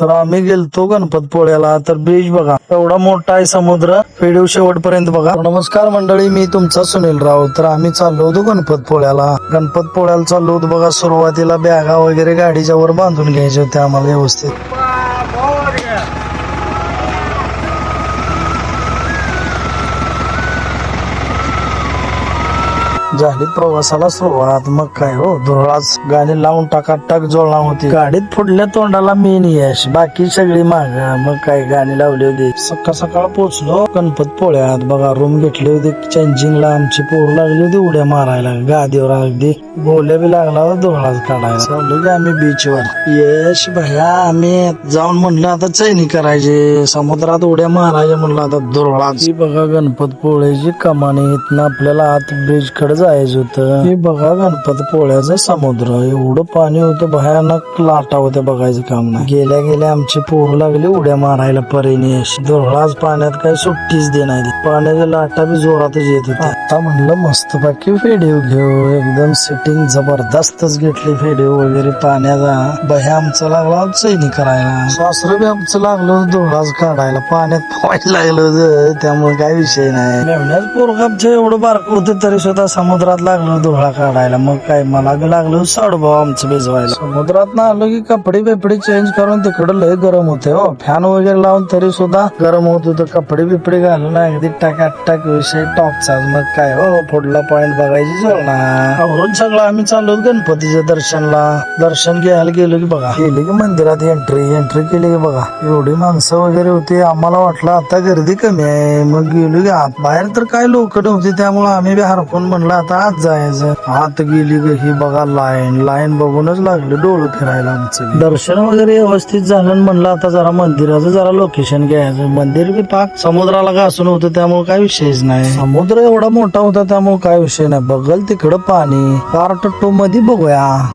तर आम्ही गेलतो गणपतपोळ्याला. तर बीच बघा एवढा मोठा आहे समुद्र, पेडीव शेवटपर्यंत बघा. नमस्कार मंडळी, मी तुमचा सुनील राव. तर आम्ही चाललो होतो गणपतपोळ्याला. गणपतपोळ्याला चाललो होतो बघा. सुरुवातीला बॅगा वगैरे गाडीच्या वर बांधून घ्यायचे होते आम्हाला व्यवस्थित. झाली प्रवासाला सुरुवात. मग काय हो, धुरळाच गाणी लावून टाकाटाक जोडला होती. गाडीत पुढल्या तोंडाला मेन यश, बाकी सगळी माग. मग काय गाणी लावली होती. सकाळ सकाळ पोहोचलो गणपतपोळ्यात बघा. रूम घेतली होती चेंजिंगला. आमची पोर लागली होती उड्या मारायला गादीवर. अगदी बोल्या बी लागला होता धुरळाच काढायला. चाललो की आम्ही बीचवर. यश भैया आम्ही जाऊन म्हणलं आता चैनी करायची, समुद्रात उड्या मारायच्या म्हणलं आता धुरळाच. ही बघा गणपतपोळ्याची कमानी. इथनं आपल्याला आत ब्रिज कडे जायचं होतं. हे बघा गणपतपोळ्याचं समुद्र. एवढं पाणी होतं, भयानक लाटा होत्या, बघायचं काम नाही. गेल्या गेल्या आमची पोरं लागली उड्या मारायला परीने. धुरळाच पाण्यात काही सुट्टीच दे नाही. पाण्याच्या लाटा बी जोरातच येत होत्या. आता म्हणलं मस्त बाकी फेडीव घेऊ. एकदम सेटिंग जबरदस्तच घेतली फेडीव वगैरे पाण्याचा. भया आमचं लागला चैनी करायला. सासरं बी आमचं लागलं धुरळाच काढायला. पाण्यात पोहायला लागलं होतं, त्यामुळे काय विषय नाही. मेवण्याच पोरग आमचं एवढं बारकं होतं तरी सुद्धा समुद्रात लागलं धुळा काढायला. मग काय मला बी लागलं साडूभाऊ आमचं भिजवायला. समुद्रात ना आलो की कपडे बिपडे चेंज करून तिकडं लय गरम होते हो. फॅन वगैरे लावून तरी सुद्धा गरम होत होतं. कपडे बिपडे घालून अगदी टाकाटाक विषय टॉपचा. मग काय हो, पुढला पॉइंट बघायची जोडणार. आवरून सगळं आम्ही चाललो गणपतीच्या दर्शनला. दर्शन घ्यायला गेलो की बघा, गेली की मंदिरात एंट्री केली की बघा. एवढी माणसं वगैरे होती. आम्हाला वाटलं आता गर्दी कमी आहे. मग गेलो की आत. बाहेर तर काय लोक नव्हती, त्यामुळे आम्ही बी हरकून म्हणलं आता आत जायचं. आत गेली ही बघा लाईन बघूनच लागलं डोळं फिरायला आमचं. दर्शन वगैरे व्यवस्थित झालं. म्हणलं आता जरा मंदिराचं जरा लोकेशन घ्यायचं. मंदिर बी पाक समुद्राला घासून होतं, त्यामुळे काय विषयच नाही. समुद्र एवढा मोठा होता त्यामुळे काय विषय नाही. बघल तिकडं पाणी. पार्ट 2 मध्ये बघूया.